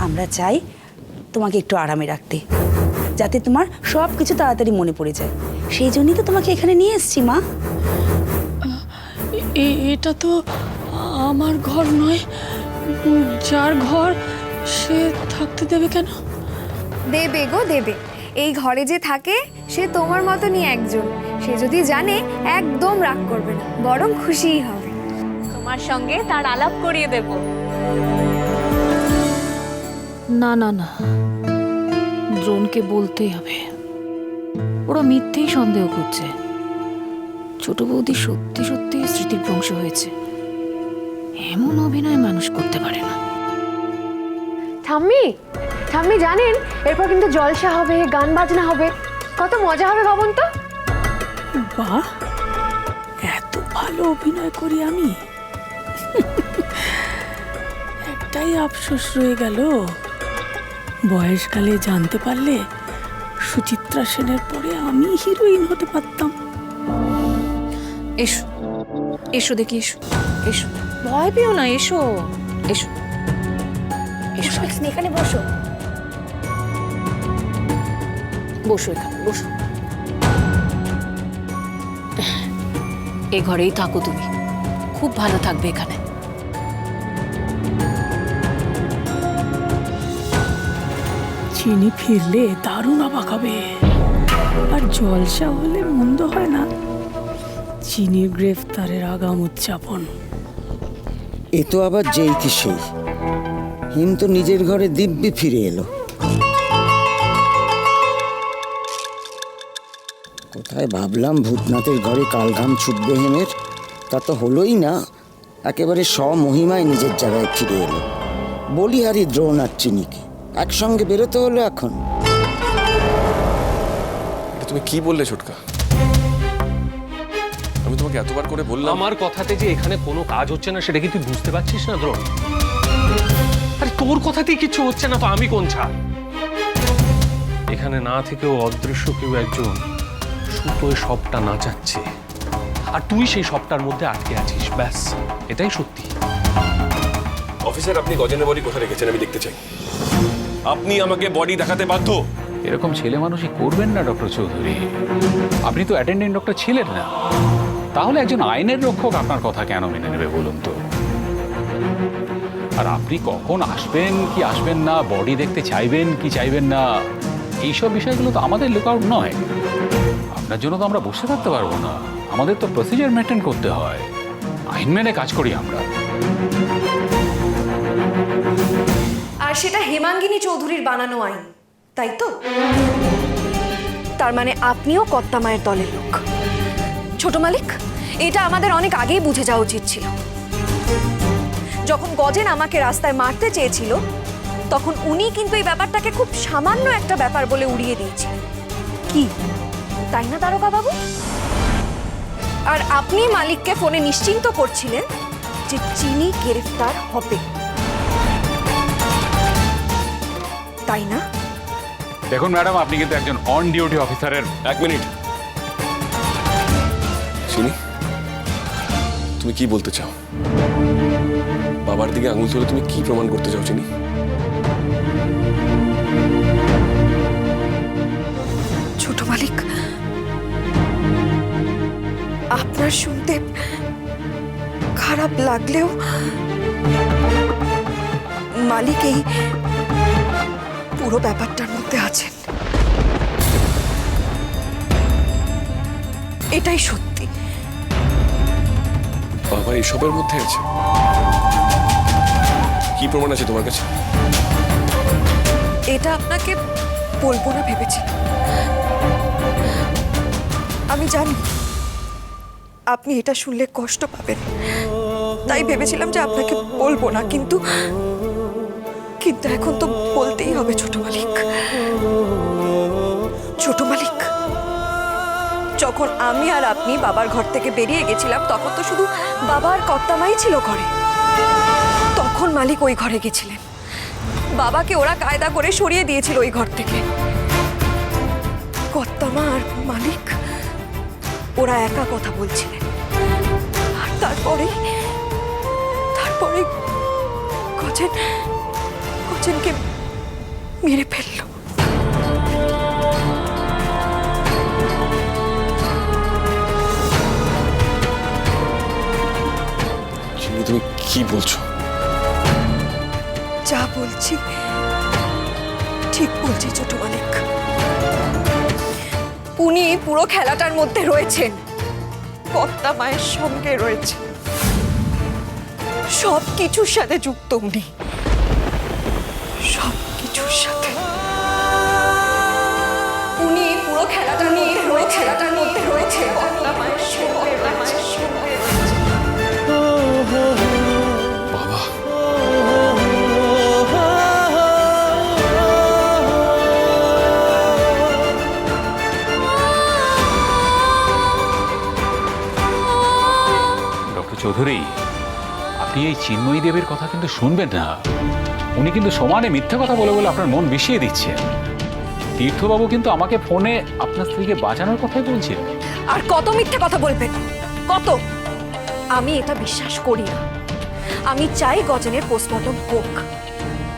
আমরা চাই তোমাকে একটু আরামে রাখতে, যাতে তোমার সব কিছু তাড়াতাড়ি মনে পড়ে যায়। সেই জন্যই তো তোমাকে এখানে নিয়ে এসেছি মা। এটা তো আমার ঘর নয়, যার ঘর সে থাকতে দেবে কেন? দেবে গো দেবে। এই ঘরে যে থাকে সে তোমার মতনই একজন। সে যদি জানে একদম রাগ করবে না, বরং খুশিই হবে। তোমার সঙ্গে তার আলাপ করিয়ে দেব। না না না, দ্রোণকে বলতেই হবে। ওরা মিথ্যেই সন্দেহ করছে। ছোট বৌদি সত্যি সত্যি স্মৃতির ধ্বংস হয়েছে। এমন অভিনয় মানুষ করতে পারে না। ঠাম্মি, ঠাম্মি জানেন এরপর কিন্তু জলসা হবে, গান বাজনা হবে, কত মজা হবে ভাবুন তো। বাহ, এত ভালো অভিনয় করি আমি। একটাই আফসোস রয়ে গেল, বয়সকালে জানতে পারলে সুচিত্রা সেনের পরে আমি হিরোইন হতে পারতাম। এসো এসো দেখি, এসো এসো, ভয় পেও না, এসো এসো এসো, এখানে বসো। বসো এখানে বসো। এ ঘরেই থাকো তুমি, খুব ভালো থাকবে এখানে। চিনি ফিরলে দারুণ অবাক হবে। আর জলসা হলে মন্দ হয় না। চিনির গ্রেফতারের আগাম উদযাপন। এ তো আবার যেই কি সেই। হিম তো নিজের ঘরে দিব্যি ফিরে এলো। কোথায় ভাবলাম ভূতনাথের ঘরে কালঘাম ছুটবে হেমের, তা তো হলোই না। একেবারে স্বমহিমায় নিজের জায়গায় ফিরে এলো। বলিহারি দ্রোণ আর চিনিকে একসঙ্গে বেরোতে হলো এখন। এটা তুমি কি বললে ছোটকা? আমি তোমাকে এতবার করে বললাম। আমার কথাতে যে এখানে কোনো কাজ হচ্ছে না সেটা কি তুই বুঝতে পারছিস না দ্রোণ? আরে তোর কথাতেই কিছু হচ্ছে না তো আমি কোন ছাড়? এখানে না থেকেও অদৃশ্য কেউ একজন সুতোয় সবটা নাচাচ্ছে, আর তুই সেই সবটার মধ্যে আটকে আছিস। ব্যাস, এটাই সত্যি। অফিসার, আপনি গজেনের বডি কোথায় রেখেছেন আমি দেখতে চাই। আপনি আমাকে বডি দেখাতে বাধ্য। এরকম ছেলে মানুষই করবেন না ডক্টর চৌধুরী। আপনি তো অ্যাটেন্ডেন্ট ডক্টর ছিলেন না, তাহলে একজন আইনের রক্ষক আপনার কথা কেন মেনে নেবে বলুন তো? আর আপনি কখন আসবেন কি আসবেন না, বডি দেখতে চাইবেন কি চাইবেন না, এইসব বিষয়গুলো তো আমাদের লুকআউট নয়। আপনার জন্য তো আমরা বসে থাকতে পারবো না। আমাদের তো প্রসিজার মেনটেন করতে হয়, আইন মেনে কাজ করি আমরা। আর সেটা হেমাঙ্গিনী চৌধুরীর বানানো আইন, তাই তো? তার মানে আপনিও কর্তা মায়ের দলের লোক। ছোট মালিক, এটা আমাদের অনেক আগেই বুঝে যাওয়া উচিত ছিল। যখন গজেন আমাকে রাস্তায় মারতে চেয়েছিল, তখন উনি কিন্তু এই ব্যাপারটাকে খুব সামান্য একটা ব্যাপার বলে উড়িয়ে দিয়েছিলেন। কি তাই না দারোগা বাবু? আর আপনি মালিককে ফোনে নিশ্চিন্ত করছিলেন যে চিনি গ্রেফতার হবে, তাই না? দেখুন ম্যাডাম, আপনি কিন্তু একজন অন ডিউটি অফিসারের। এক মিনিট। চিনি, তুমি কি বলতে চাও? বাবার দিকে আঙুল তুলে তুমি কি প্রমাণ করতে চাও চিনি? ছোট মালিক, আপনার শুনতে খারাপ লাগলেও মালিক এই পুরো ব্যাপারটার মধ্যে আছেন, এটাই সত্যি। বাবা এসবের মধ্যে আছে? কি প্রমাণ আছে তোমার কাছে? এটা আপনাকে বলবো না ভেবেছিলাম। আমি জানি আপনি এটা শুনলে কষ্ট পাবেন, তাই ভেবেছিলাম যে আপনাকে বলবো না, কিন্তু এখন তো বলতেই হবে। ছোট মালিক, ছোট মালিক, যখন আমি আর আপনি বাবার ঘর থেকে বেরিয়ে গেছিলাম, তখন তো শুধু বাবার কর্তামাই ছিল ঘরে। তখন মালিক ওই ঘরে গেছিলেন, বাবাকে ওরা কায়দা করে সরিয়ে দিয়েছিল ওই ঘর থেকে। কর্তামা আর মালিক ওরা একা কথা বলছিলেন, আর তারপরে গজেন গজেনকে মেরে ফেললো। চিনি, তুমি কি বলছো? যা বলছি ঠিক বলছি ছোট মালিক। উনি পুরো খেলাটার মধ্যে রয়েছেন, কর্তা মায়ের সঙ্গে রয়েছে, সব কিছুর সাথে যুক্ত উনি, সব কিছুর সাথে। উনি পুরো খেলাটার মধ্যে রয়েছে, কর্তা মায়ের সঙ্গে রয়েছে। বাবা, ডক্টর চৌধুরী, আপনি এই চিন্ময়ী দেবীর কথা কিন্তু শুনবেন না। উনি কিন্তু সমানে মিথ্যে কথা বলে বলে আপনার মন বিষিয়ে দিচ্ছেন। তীর্থবাবু কিন্তু আমাকে ফোনে আপনার স্ত্রীকে বাঁচানোর কথাই বলছেন। আর কত মিথ্যে কথা বলবেন, কত? আমি এটা বিশ্বাস করি না। আমি চাই গজেনের পোস্টমর্টম হোক,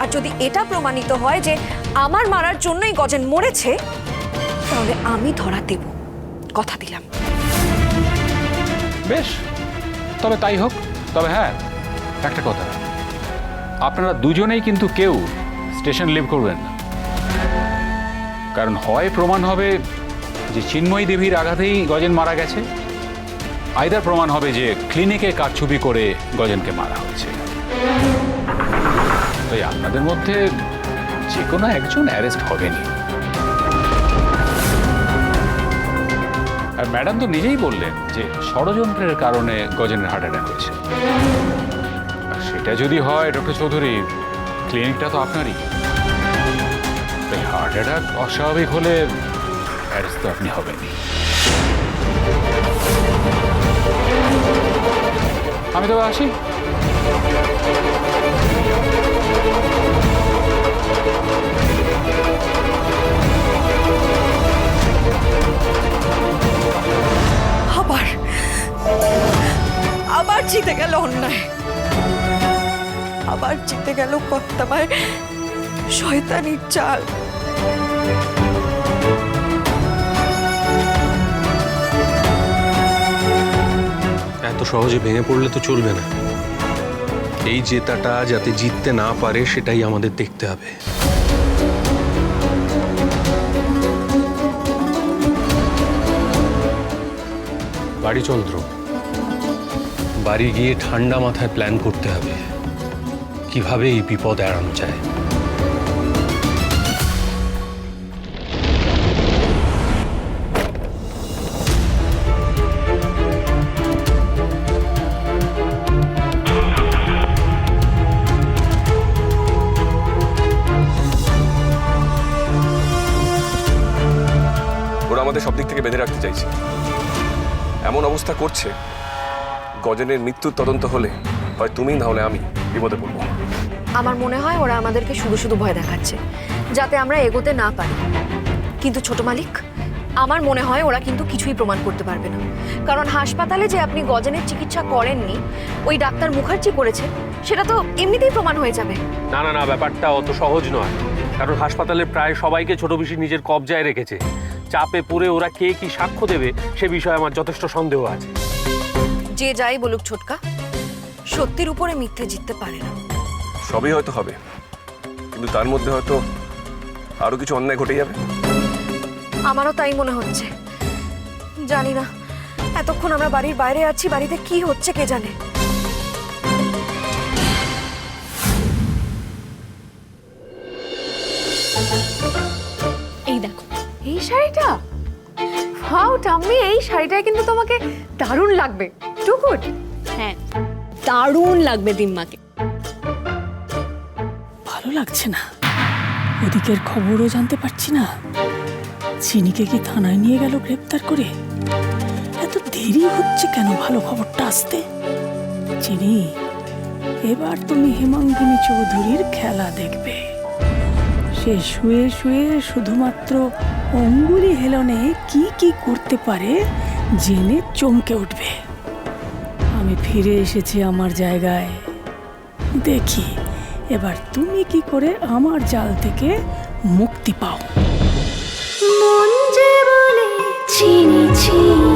আর যদি এটা প্রমাণিত হয় যে আমার মারার জন্যই গজেন মরেছে, তাহলে আমি ধরা দেব, কথা দিলাম। বেশ, তবে তাই হোক। তবে হ্যাঁ, একটা কথা, আপনারা দুজনেই কিন্তু কেউ স্টেশন লিভ করবেন না। কারণ হয় প্রমাণ হবে যে চিন্ময়ী দেবীর আঘাতেই গজেন মারা গেছে, আইদার প্রমাণ হবে যে ক্লিনিকে কারচুপি করে গজেনকে মারা হয়েছে। তাই আপনাদের মধ্যে যে কোনো একজন অ্যারেস্ট হবেনি। আর ম্যাডাম তো নিজেই বললেন যে ষড়যন্ত্রের কারণে গজেনের হার্ট অ্যাটাক হয়েছে। আর সেটা যদি হয় ডক্টর চৌধুরী, ক্লিনিকটা তো আপনারই। তাই হার্ট অ্যাটাক অস্বাভাবিক হলে অ্যারেস্ট তো আপনি হবেনই। আমি তবে আসি। আবার জিতে গেল অন্যায়, আবার জিতে গেল কর্তা মায়ের শয়তানির চাল। এত সহজে ভেঙে পড়লে তো চলবে না। এই জেতাটা যাতে জিততে না পারে সেটাই আমাদের দেখতে হবে। বাড়ি চন্দ্র, বাড়ি গিয়ে ঠান্ডা মাথায় প্ল্যান করতে হবে কিভাবে এই বিপদ এড়ানো যায়। ওরা আমাদের সব দিক থেকে বেঁধে রাখতে চাইছে, এমন অবস্থা করছে গজেনের মৃত্যুর তদন্ত হলে হয় তুমি না হলে আমি বিপদে পড়বো। আমার মনে হয় ওরা আমাদেরকে শুধু শুধু ভয় দেখাচ্ছে যাতে আমরা এগোতে না পারি। কিন্তু ছোট মালিক, আমার মনে হয় ওরা কিন্তু কিছুই প্রমাণ করতে পারবে না। কারণ হাসপাতালে যে আপনি গজেনের চিকিৎসা করেননি, ওই ডাক্তার মুখার্জি করেছে, সেটা তো এমনিতেই প্রমাণ হয়ে যাবে। না না না, ব্যাপারটা অত সহজ নয়। কারণ হাসপাতালে প্রায় সবাইকে ছোট পিসি নিজের কবজায় রেখেছে। চাপে পড়ে ওরা কে কি সাক্ষ্য দেবে সে বিষয়ে আমার যথেষ্ট সন্দেহ আছে। যে যাই বলুক ছোটকা, সত্যির উপরে মিথ্যে জিততে পারে না। সবই হয়তো হবে, কিন্তু তার মধ্যে হয়তো আরো কিছু অন্যায় ঘটে যাবে। আমারও তাই মনে হচ্ছে। জানি না, এতক্ষণ আমরা বাড়ির বাইরে আছি, বাড়িতে কি হচ্ছে কে জানে। এই দেখো, এই শাড়িটা, ওয়াও ঠাম্মি, এই শাড়িটায় কিন্তু তোমাকে দারুণ লাগবে। Too good. হ্যাঁ, দারুণ লাগবে দিম্মাকে। ভালো লাগছে না, ওদিকের খবরও জানতে পারছি না। চিনিকে কি থানায় নিয়ে গেল গ্রেপ্তার করে? এত দেরি হচ্ছে কেন ভালো খবরটা আসতে? চিনি, এবার তুমি হেমাঙ্গিনী চৌধুরীর খেলা দেখবে। সে শুয়ে শুয়ে শুধুমাত্র অঙ্গুলি হেলনে কি কি করতে পারে জেনে চমকে উঠবে। আমি ফিরে এসেছি আমার জায়গায়। দেখি এবার তুমি কি করে আমার জাল থেকে মুক্তি পাও। মন যে বলে চিনি চিনি